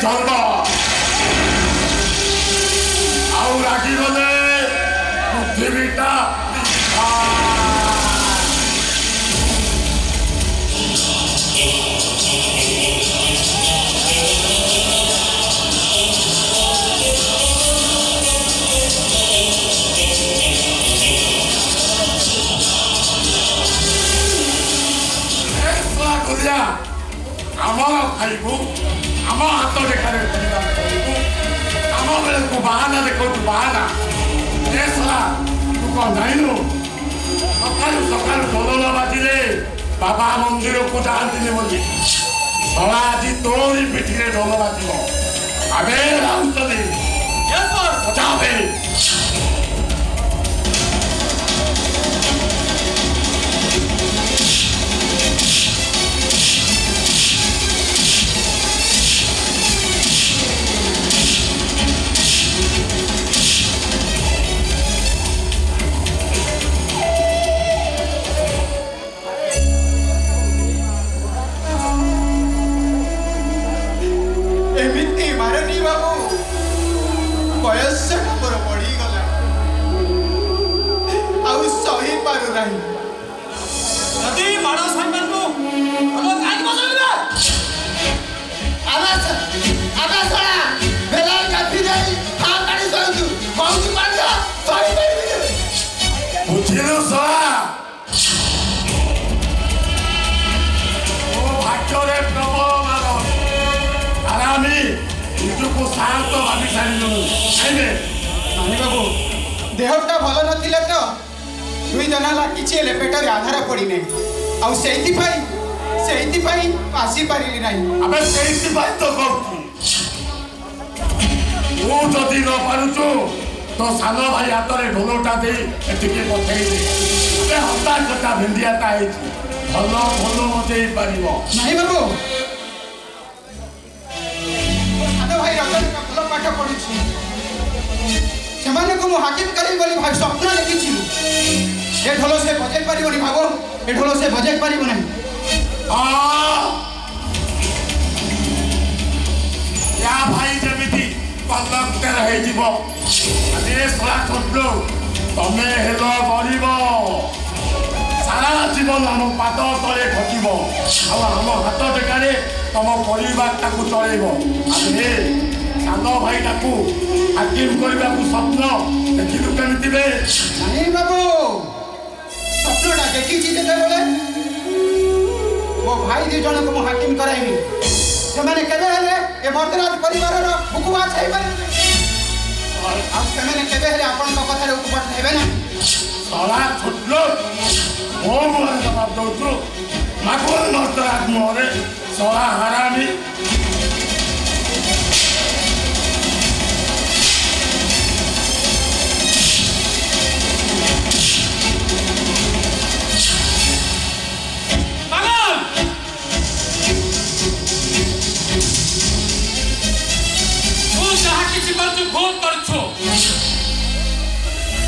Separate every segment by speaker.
Speaker 1: धर्म आउ रागी गले पृथ्वीटा आम खाइबू आम हाथ देखार आम बेले तू बाहाना देखो तू बाहाना सला तू कौन जाइनु सकालू सकालू ढोल बाजिले बाबा मंदिर को जाती बोली सला आज तोरी पिठी ढोल बाजिब आबे राउतली बजाबे
Speaker 2: देहटा भल नथिले तो दुई जना किछि ले पेटरे आधार पड़ी नै आ सेहिति पई आसी पारिली नै
Speaker 1: अबे सेहिति पई तो कहू ओ जदी न पारुछु तो सानो भाई हातरे ढोलटा दे एटिके पठेई दे अबे हत्ता कटा भिंडियाटा है भलो भलो मते पारिबो
Speaker 2: नाही बाबू सानो भाई रतन का भलो पाठ पढुछि सेमाने को मु हाकिम करी बोली भाई स्वप्न लिखिछि ए ढोलो से बजे पारिबोनी भागो ए ढोलो से बजे पारिबो नहीं
Speaker 1: या भाई जमिति पलक ते रहे जीवो अरे सला छोटलो तमे हेलो गरीब सारा जीवन हम पाद तले खटिबो आ हम हाथ टेकारे तम परिवार ताकू चलेबो अरे सानो भाई ताकू हाकिम करबा को स्वप्न देखिलु केमिति बे
Speaker 2: नहीं बाबू स्वप्नटा देखि छी ते बोले मो भाई जे जण को मो हाकिम कराइमी से माने केबे हेले ए मर्दराज परिवार रो हुकुमा छै बे और हम से माने केबे हेले आपन को कथा रे उपपट हेबे ना
Speaker 1: साला छुटलो ओ मोर जवाब दउछु माकोल मर्दराज मोरे साला हरामी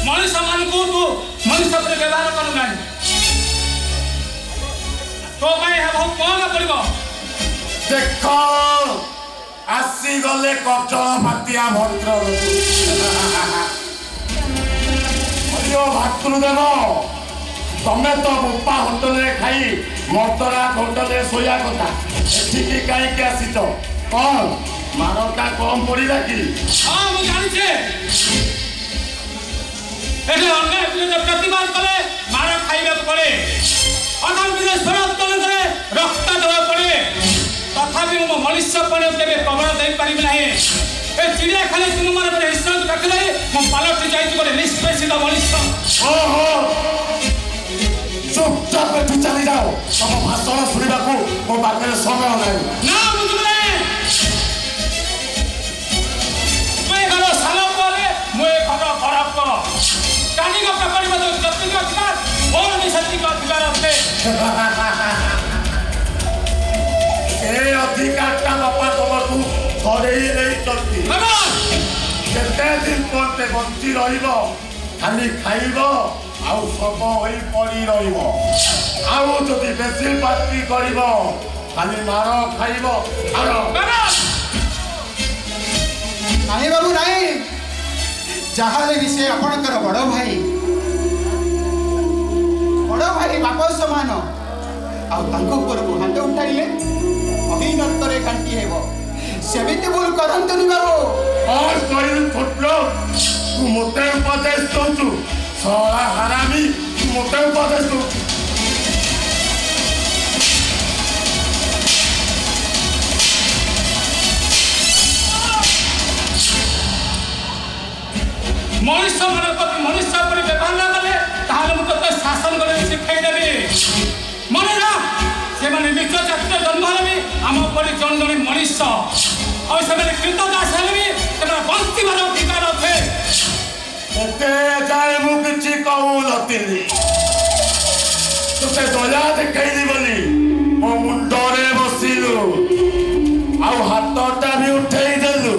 Speaker 3: मनुष्य मान को तू मनुष्य पर व्यवहार करू ना तो भाई है बहुत कौन पड़िबो
Speaker 1: देखो आसी गले कचल पातिया भद्र अयो भातृदेव तमे तो बोपा होटल रे खाई मर्दरा होटल रे सोया कथा एठिकी काई के आसीतो कौन मारता कम पड़िला कि
Speaker 3: हां मु जानि छे एले अन्य विरोध प्रतिवाद कले मार खाइबा पड़े अधम विरोध स्वरत करे रक्त देवा पड़े तथापि मो मनुष्य पड़े केबे प्रबल दे परिबे नाही ए चिड़िया खाली तुम मार पर हिस्सा रखले मो पालट जाई करे निष्पेषित मनुष्य
Speaker 1: ओहो चुपचाप बैठ चली जाओ तम भाषण सुनिबा को मो पाखरे समय नाही
Speaker 3: ना बुझले मैं घरो सालो करे मैं घरो खराब कर कानी का पकड़ी बदल जप्ती का अधिकार और निशक्ति का अधिकार अपने
Speaker 1: ए अधिकारटा बापा तुमको थोड़े ही नहीं चलती केते दिन कोते बंची रहिबो खाली खाइबो आउ सब होई पड़ी रहिबो आउ जदि बेसी पार्टी करिबो खाली मारो खाइबो आरो
Speaker 2: कहे बाबू नाई जहाले भी से आपणकर बड़ भाई बाप समान आपर को हाथ उठाइले अभिनतरे घाटी हेबो सेमिति भूल करंतुनी बाबू
Speaker 1: और कोई छोटलो तू मोटे उपदेश दउचु साला हरामी तू मोटे उपदेश दउचु
Speaker 3: मनुष्य मन प्रति मनुष्य पर व्यवहार न कले ताहले मु तो शासन करे शिखाई देबे मन रख से माने निज जाति जन्म हेबे आम पर जन जन मनुष्य और से माने कृत दास हेबे तमरा बंती बार अधिकार अथे
Speaker 1: ओके जाय मु किछि कहू लतिनी तुते दया देखैली बोली मो मुंडरे बसिलु आ हातटा भी उठेई देलु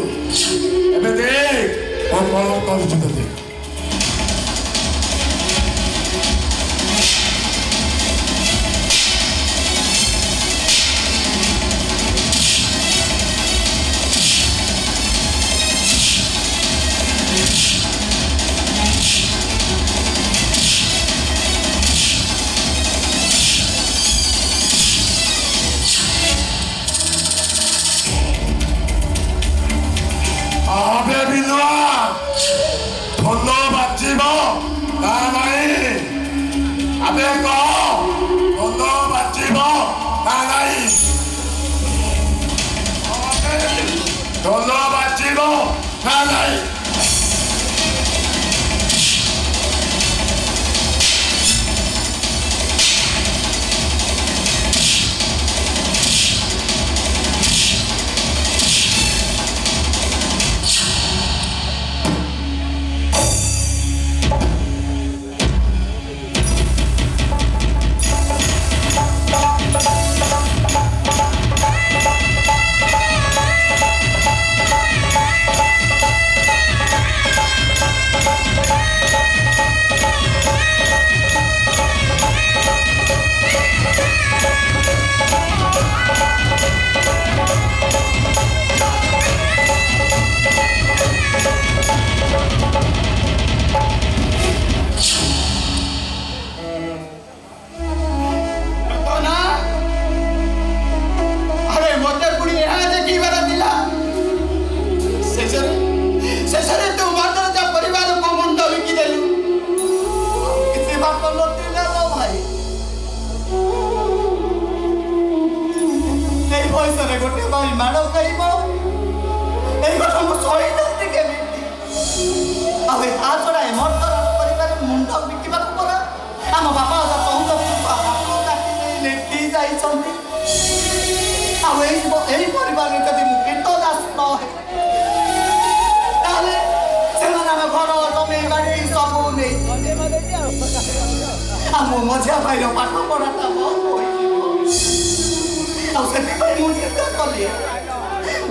Speaker 1: एबे देख और कौन कौन जुदा दे आबे बिलवा धोलो बाजीबो ना नहीं अबे कहो धोलो बाजीबो ना नहीं धोलो बाजीबो ना नहीं
Speaker 2: मजा भाई पाठ पढ़ाटा चिंता कली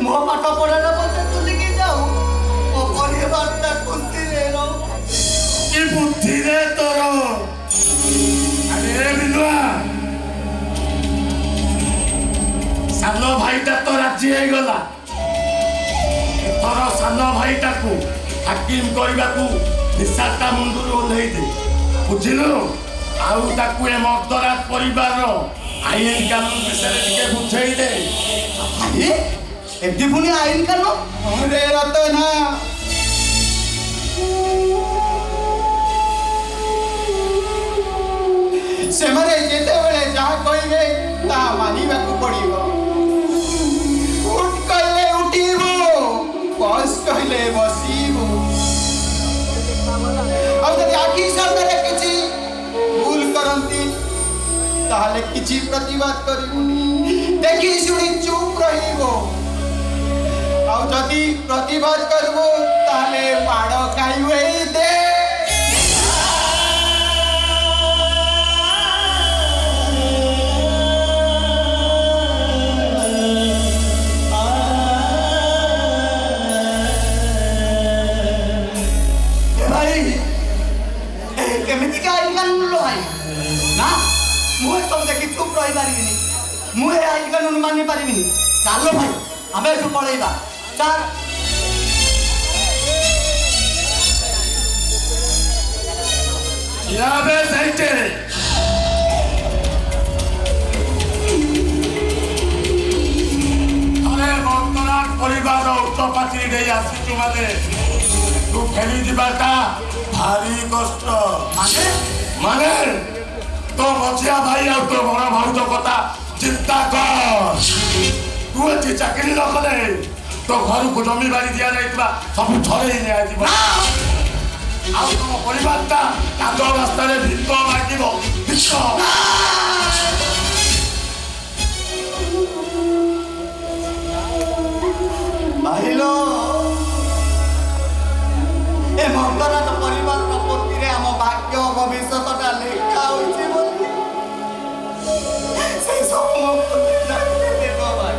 Speaker 2: मो पाठ पढ़ाटा बच्चे तुलिकी जाऊ मो परिवारटा खुशी
Speaker 1: की बुद्धि रे तोर अरे बिलुआ सानो भाईटा तो राजी हो गला तोर सानो भाईटा को हाकिम करबा को निशाटा मुंडुर ओल्हेई दे बुझिलु आउ ताकू ए मर्दराज परिवार रो आईन कानून विषय के बुझाई दे
Speaker 2: भाई एती पुनी आईन कानून अरे रतना से मारे जेते बेले जा कहिबे ता मानिबा को पड़िबो उठ कहले उठिबो बस कहले बसिबो अब जदि आखी सामने किछि भूल करंती ताहले किछि प्रतिवाद करिबुनी देखि सुनी चुप रहिबो आ जदि प्रतिवाद करबो ताहले माड़ खाइबे दे मुहे आई कानून मानि पारिबिनी चलो भाई आमे जो पळेबा चल
Speaker 1: ইয়াবে সাইতে আরে বর্তমান পরিবার উচ্চ পাত্রী দেই আসিছু মানে তু ফেরি যাবাটা ভারি কষ্ট মানে তো মঝিয়া ভাই আর তো বড় ভাউজ কথা চিন্তা কর তু এটি চাকরি ন কলে তো ঘরକୁ জমি বাড়ি দিয়া যাইবা সব ছড়েই নিয়ে আসিব ଆଉ ତମ ପରିବାରଟା କାଦ ରାସ୍ତାରେ ଭିକ ମାଗିବ ଭିକ
Speaker 4: ମାହିଲ ଏ ମଙ୍ଗରାଜ ପରିବାରର ପୋଥିରେ ଆମ ଭାଗ୍ୟ ଭବିଷ୍ୟତଟା ଲେଖା ହୋଇଛି ବୋଲି ସେ ସବୁ ଦେବ ଭାଇ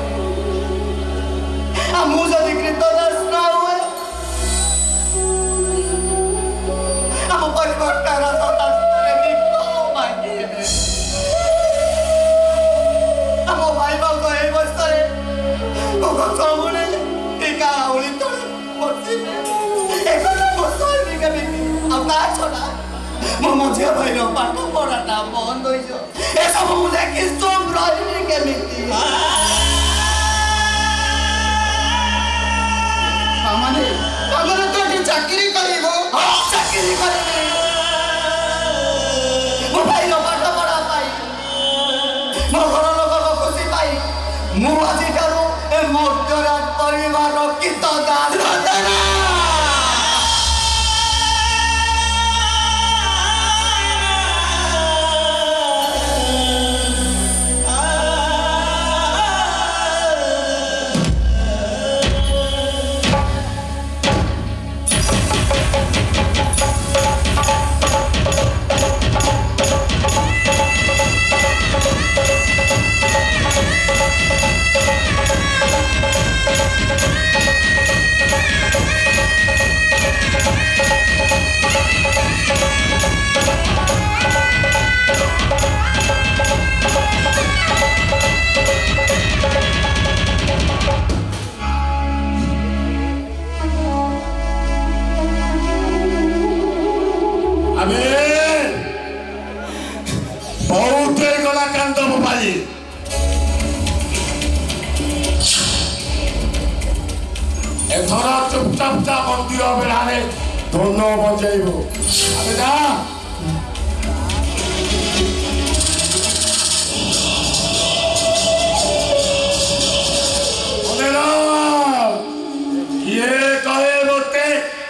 Speaker 4: ଆଉ ମୁଁ ଯଦି କୀର୍ତ୍ତନ ହୁଏ ଆମ ପରିବାରଟାର ସଦାସ୍ତରେ ଭିକ ମାଗିବେ ଆମ ଭାଇ ବାବୁଙ୍କ ଏଇ ବର୍ଷରେ ଗଛ ମୂଳେ ଟିକା ଉଳି ତଳେ ବସିବେ ଆଉ ତା ଛଡ଼ା ମୋ ମଝିଆ ଭାଇର ପାଠ ପଢ଼ାଟା ବନ୍ଦ ହୋଇଯିବ ଏସବୁ ମୁଁ ଦେଖି ଚୁପ୍ ରହିବି କେମିତି
Speaker 2: ମାନେ ତୁ ଏଠି ଚାକିରି କରିବ
Speaker 4: ଚାକିରି କରିବି ମୋ ଭାଇର ପାଠ ପଢ଼ା ପାଇଁ ମୋ ଘର ଲୋକଙ୍କ ଖୁସି ପାଇଁ ମୁଁ ଆଜିଠାରୁ ଏ ମର୍ଦ୍ଦରାଜ ପରିବାର ଗୀତ ଗାନ
Speaker 1: এথর চুপচাপ যা মন্দির বেড়ারে ধন্য বজাইব আরে যা ইয়ে কয়ে বলতে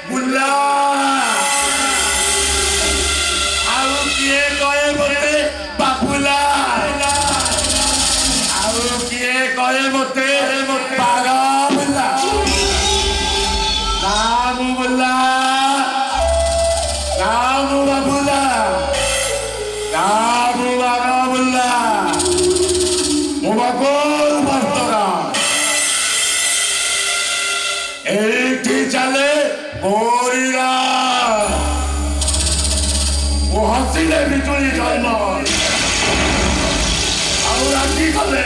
Speaker 1: বুল্লা আর কিয়ে কয়ে বলতে বাপুলা আর কিয়ে কয়ে বলতে পাগা Namu Bulla, Namu Babulla, Namu Bagabulla, Mubakul Bastora. Eighty chale Gorira. Mohasile bituli jalma. Aura ki kale,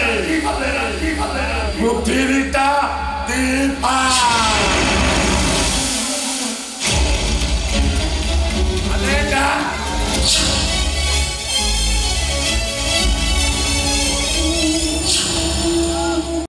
Speaker 1: Muktirita Dipa.